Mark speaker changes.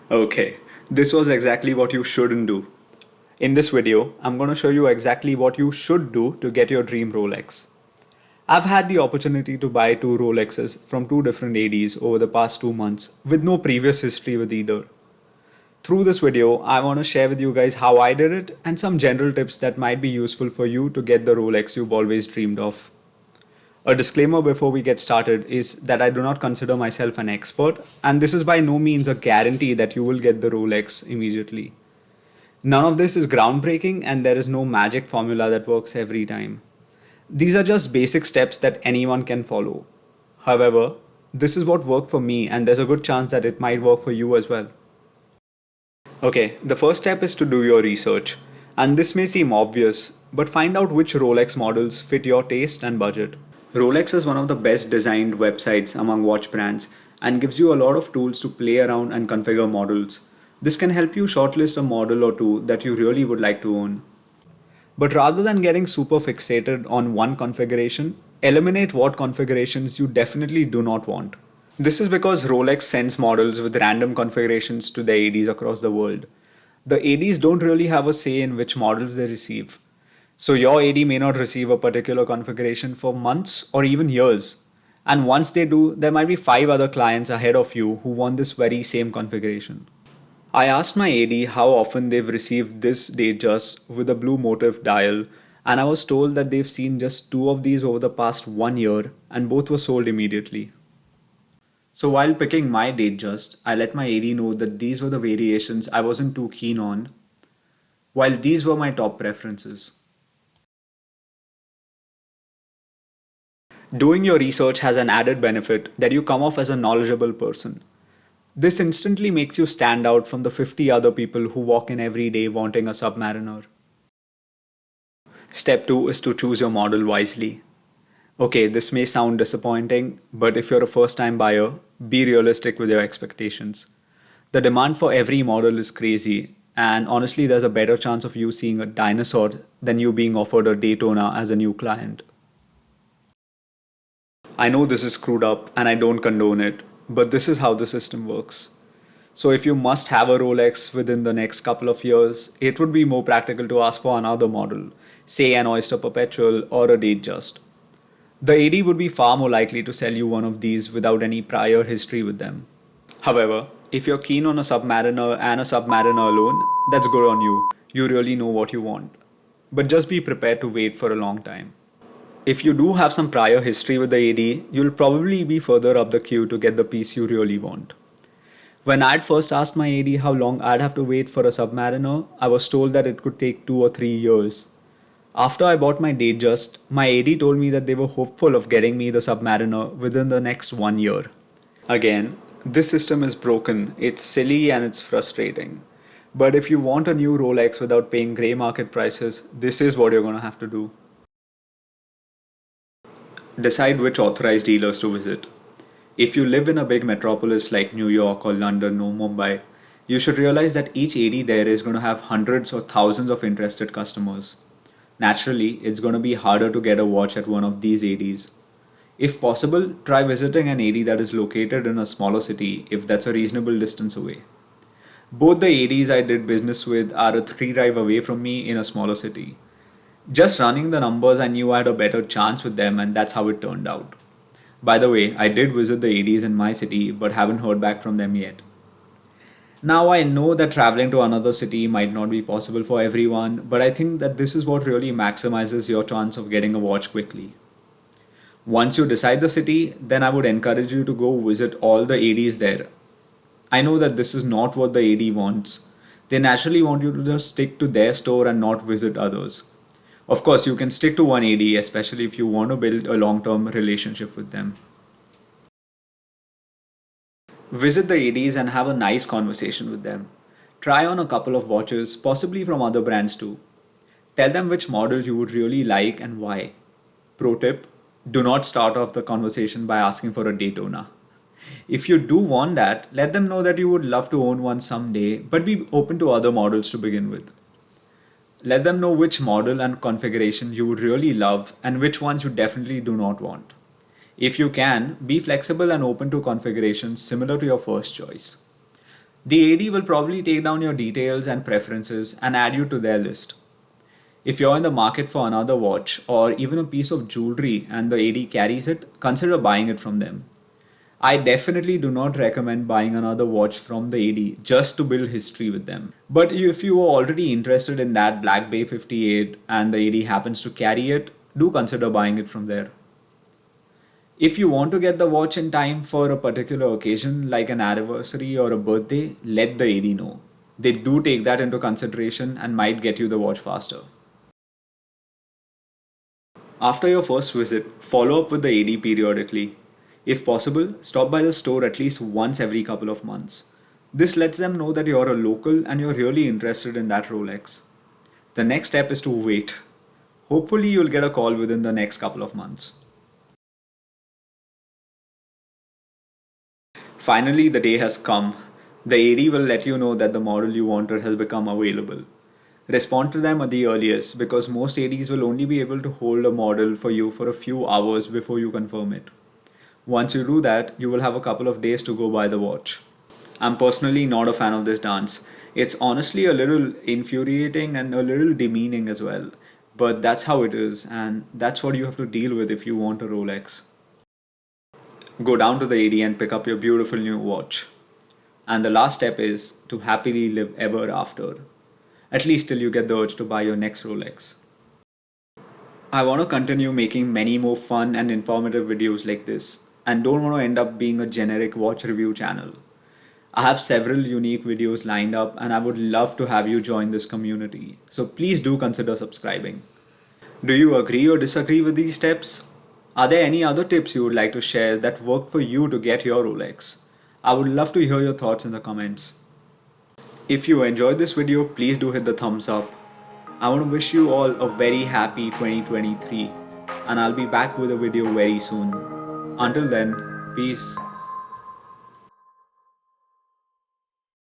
Speaker 1: Okay, this was exactly what you shouldn't do. In this video, I'm going to show you exactly what you should do to get your dream Rolex. I've had the opportunity to buy two Rolexes from two different ADs over the past 2 months with no previous history with either. Through this video, I want to share with you guys how I did it and some general tips that might be useful for you to get the Rolex you've always dreamed of. A disclaimer before we get started is that I do not consider myself an expert, and this is by no means a guarantee that you will get the Rolex immediately. None of this is groundbreaking, and there is no magic formula that works every time. These are just basic steps that anyone can follow. However, this is what worked for me, and there's a good chance that it might work for you as well. Okay, the first step is to do your research, and this may seem obvious, but find out which Rolex models fit your taste and budget. Rolex is one of the best designed websites among watch brands and gives you a lot of tools to play around and configure models. This can help you shortlist a model or two that you really would like to own. But rather than getting super fixated on one configuration, eliminate what configurations you definitely do not want. This is because Rolex sends models with random configurations to the ADs across the world. The ADs don't really have a say in which models they receive. So your AD may not receive a particular configuration for months or even years. And once they do, there might be five other clients ahead of you who want this very same configuration. I asked my AD how often they've received this date just with a blue motif dial, and I was told that they've seen just two of these over the past 1 year, and both were sold immediately. So while picking my date just, I let my AD know that these were the variations I wasn't too keen on, while these were my top preferences. Doing your research has an added benefit that you come off as a knowledgeable person. This instantly makes you stand out from the 50 other people who walk in every day wanting a Submariner. Step 2 is to choose your model wisely. Okay, this may sound disappointing, but if you're a first time buyer, be realistic with your expectations. The demand for every model is crazy, and honestly, there's a better chance of you seeing a dinosaur than you being offered a Daytona as a new client. I know this is screwed up and I don't condone it, but this is how the system works. So if you must have a Rolex within the next couple of years, it would be more practical to ask for another model, say an Oyster Perpetual or a Datejust. The AD would be far more likely to sell you one of these without any prior history with them. However, if you're keen on a Submariner and a Submariner alone, that's good on you. You really know what you want. But just be prepared to wait for a long time. If you do have some prior history with the AD, you'll probably be further up the queue to get the piece you really want. When I'd first asked my AD how long I'd have to wait for a Submariner, I was told that it could take 2 or 3 years. After I bought my Datejust, my AD told me that they were hopeful of getting me the Submariner within the next 1 year. Again, this system is broken, it's silly and it's frustrating. But if you want a new Rolex without paying grey market prices, this is what you're gonna have to do. Decide which authorized dealers to visit. If you live in a big metropolis like New York or London or Mumbai, you should realize that each AD there is going to have hundreds or thousands of interested customers. Naturally, it's going to be harder to get a watch at one of these ADs. If possible, try visiting an AD that is located in a smaller city if that's a reasonable distance away. Both the ADs I did business with are a 3 drive away from me in a smaller city. Just running the numbers, I knew I had a better chance with them, and that's how it turned out. By the way, I did visit the ADs in my city but haven't heard back from them yet. Now, I know that traveling to another city might not be possible for everyone, but I think that this is what really maximizes your chance of getting a watch quickly. Once you decide the city, then I would encourage you to go visit all the ADs there. I know that this is not what the AD wants. They naturally want you to just stick to their store and not visit others. Of course, you can stick to one AD, especially if you want to build a long term relationship with them. Visit the ADs and have a nice conversation with them. Try on a couple of watches, possibly from other brands too. Tell them which model you would really like and why. Pro tip, do not start off the conversation by asking for a Daytona. If you do want that, let them know that you would love to own one someday, but be open to other models to begin with. Let them know which model and configuration you would really love and which ones you definitely do not want. If you can, be flexible and open to configurations similar to your first choice. The AD will probably take down your details and preferences and add you to their list. If you're in the market for another watch or even a piece of jewelry and the AD carries it, consider buying it from them. I definitely do not recommend buying another watch from the AD just to build history with them. But if you are already interested in that Black Bay 58 and the AD happens to carry it, do consider buying it from there. If you want to get the watch in time for a particular occasion like an anniversary or a birthday, let the AD know. They do take that into consideration and might get you the watch faster. After your first visit, follow up with the AD periodically. If possible, stop by the store at least once every couple of months. This lets them know that you're a local and you're really interested in that Rolex. The next step is to wait. Hopefully, you'll get a call within the next couple of months. Finally, the day has come. The AD will let you know that the model you wanted has become available. Respond to them at the earliest because most ADs will only be able to hold a model for you for a few hours before you confirm it. Once you do that, you will have a couple of days to go buy the watch. I'm personally not a fan of this dance. It's honestly a little infuriating and a little demeaning as well. But that's how it is, and that's what you have to deal with if you want a Rolex. Go down to the AD and pick up your beautiful new watch. And the last step is to happily live ever after. At least till you get the urge to buy your next Rolex. I want to continue making many more fun and informative videos like this, and don't want to end up being a generic watch review channel. I have several unique videos lined up and I would love to have you join this community, so please do consider subscribing. Do you agree or disagree with these steps? Are there any other tips you would like to share that worked for you to get your Rolex? I would love to hear your thoughts in the comments. If you enjoyed this video, please do hit the thumbs up. I want to wish you all a very happy 2023 and I'll be back with a video very soon. Until then, peace.